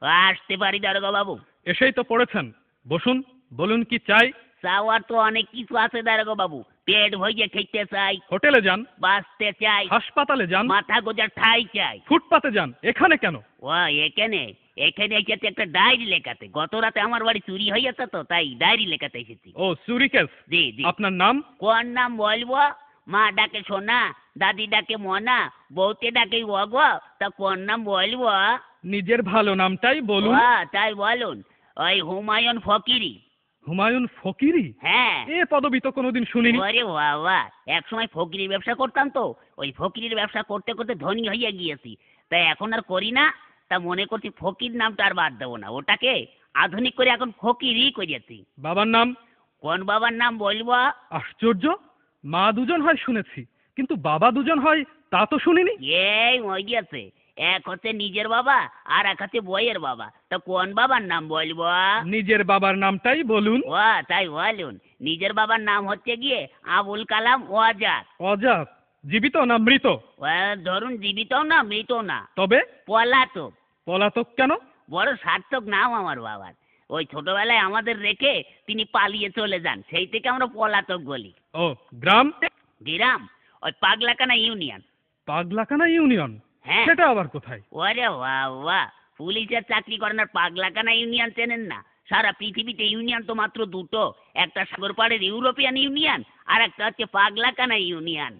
আসতে পারি দারোগা বাবু? এসেই তো পড়েছেন, বসুন, বলুন কি চাই। চাওয়ার তো অনেক কিছু আছে দারোগা বাবু। পেট ভরিয়ে খেতে চাই, হোটেলে যান, বাঁচতে চাই, হাসপাতালে যান, মাথা গোজার ঠাই চাই। ফুটপাতে যান, এখানে কেন? ও এখানে এখানে এসেছে একটা ডায়েরি লেখাতে। গত রাতে আমার বাড়ি চুরি হয়ে গেছে তো, তাই ডায়েরি লেখাতে এসেছি। ও চুরি কেস। জি জি। আপনার নাম? কোন নাম বলবো? মা ডাকে সোনা, দাদি ডাকে মনা, বউতে ডাকে ওগো, তা কোন নাম বলবো? নিজের ভালো নামটাই বলুন। তাই বলুন, ওই হুমায়ুন ফকিরি। হুমায়ুন ফকিরি? হ্যাঁ। এ পদবি তো কোনোদিন শুনিনি। ওরে বাবা, এক সময় ফকিরির ব্যবসা করতাম তো, ওই ফকিরির ব্যবসা করতে করতে ধনী হয়ে গিয়েছি, তাই এখন আর করি না। তা মনে করছি ফকির নামটা আর বাদ দেবো না, ওটাকে আধুনিক করে এখন ফকিরই করেছি। বাবার নাম? কোন বাবার নাম বলবো? আশ্চর্য, মা দুজন হয় শুনেছি, কিন্তু বাবা দুজন হয় তা তো শুনিনি। এই ওই গেছে, এক হচ্ছে নিজের বাবা আর এক হচ্ছে বইয়ের বাবা। তা কোন বাবার নাম বলবো? নিজের বাবার নামটাই বলুন। তাই বলুন, নিজের বাবার নাম হচ্ছে গিয়ে আবুল কালাম ওয়াজাদ। অজাত? জীবিত না মৃত? ধরুন জীবিতও না মৃতও না, তবে পলাতক। পলাতক কেন? বড় সার্থক নাম আমার বাবার। ওই ছোটবেলায় আমাদের রেখে তিনি পালিয়ে চলে যান, সেই থেকে আমরা পলাতক বলি। ও গ্রাম? গ্রাম ওই পাগলাকানা ইউনিয়ন। পাগলাকানা ইউনিয়ন? হ্যাঁ। সেটা আবার কোথায়? ওরে বাবা, পুলিশের চাকরি করেন আর পাগলাকানা ইউনিয়ন চেনেন না? সারা পৃথিবীতে ইউনিয়ন তো মাত্র দুটো, একটা সাগর পাড়ের ইউরোপিয়ান ইউনিয়ন আর একটা হচ্ছে পাগলাকানা ইউনিয়ন।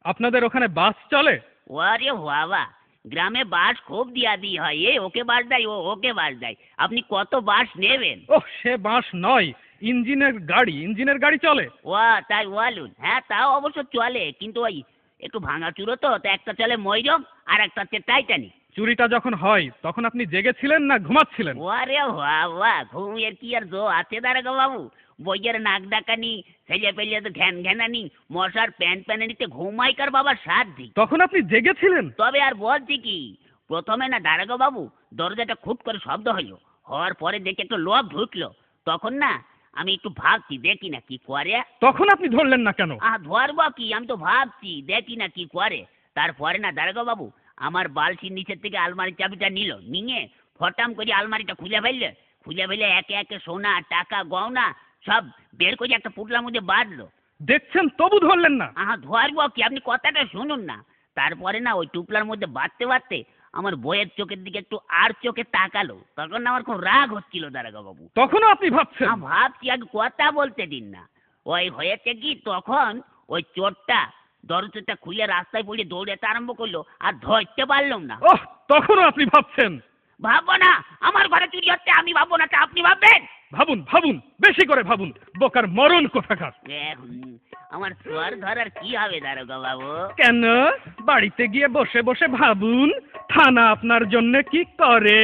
আপনাদের ওখানে বাস চলে? ওরে বাবা, গ্রামে বাস খুব দিয়া দি হয়, এ ওকে বাস দেয়, ও ওকে বাস দেয়। আপনি কত বাস নেবেন? ওহ, সে বাস নয়, ইঞ্জিনের গাড়ি চলে? তাই বলুন। হ্যাঁ তাও অবশ্য চলে, কিন্তু ওই একটু ভাঙাচুরো তো, তা একটা চলে ময়রম আর একটা হচ্ছে টাইটানিক। চুরিটা যখন হয় তখন আপনি জেগেছিলেন না ঘুমাচ্ছিলেন? ওরে বাবা, ঘুমের কি আর জো আছে দারোগা বাবু? বইয়ের নাক ডাকানি, ছেলে পেলে তো ঘ্যান ঘ্যানানি, মশার প্যান প্যানানিতে ঘুমাইকার বাবার সাধ্যি। তখন আপনি জেগেছিলেন? তবে আর বলছি কি, প্রথমে না দারোগা বাবু দরজাটা খুব করে শব্দ হইলো, হওয়ার পরে দেখে একটু লোক ঢুকলো, তখন না আমি একটু ভাবছি দেখি না কি করে। তখন আপনি ধরলেন না কেন? ধরবো কি, আমি তো ভাবছি দেখি না কি করে। তারপরে না দারোগা বাবু আমার বালতির নিচের থেকে আলমারির চাবিটা নিয়ে ফটাম করে আলমারিটা খুলে ফেলে একে একে সোনা টাকা গয়না সব বের করে একটা পুটলার মধ্যে বাঁধলো। দেখছেন তবু ধরলেন না? ধরবো কি, আপনি কথাটা শুনুন না। তারপরে না ওই টুপলার মধ্যে বাঁধতে আমার বইয়ের চোখের দিকে একটু আর চোখে তাকালো, তখন না আমার খুব রাগ হচ্ছিল দারোগা বাবু। তখনও আপনি ভাবছেন? ভাবছি, আগে কথা বলতে দিন না। ওই হয়েছে কি, তখন ওই চোরটা দরজাটা খুলে রাস্তায় পড়ে দৌড়াতে আরম্ভ করলো, আর ধরতে পারলাম না। ওহ, তখনও আপনি ভাবছেন? ভাববো না, আমার ঘরে চুরি হচ্ছে, আমি ভাববো না, তা আপনি ভাববেন? ভাবুন ভাবুন, বেশি করে ভাবুন, বোকার মরণ কোথাকার। আমার সোয়ার ধরার কি হবে দারোগা বাবু? কেন? বাড়িতে গিয়ে বসে বসে ভাবুন, থানা আপনার জন্য কি করে।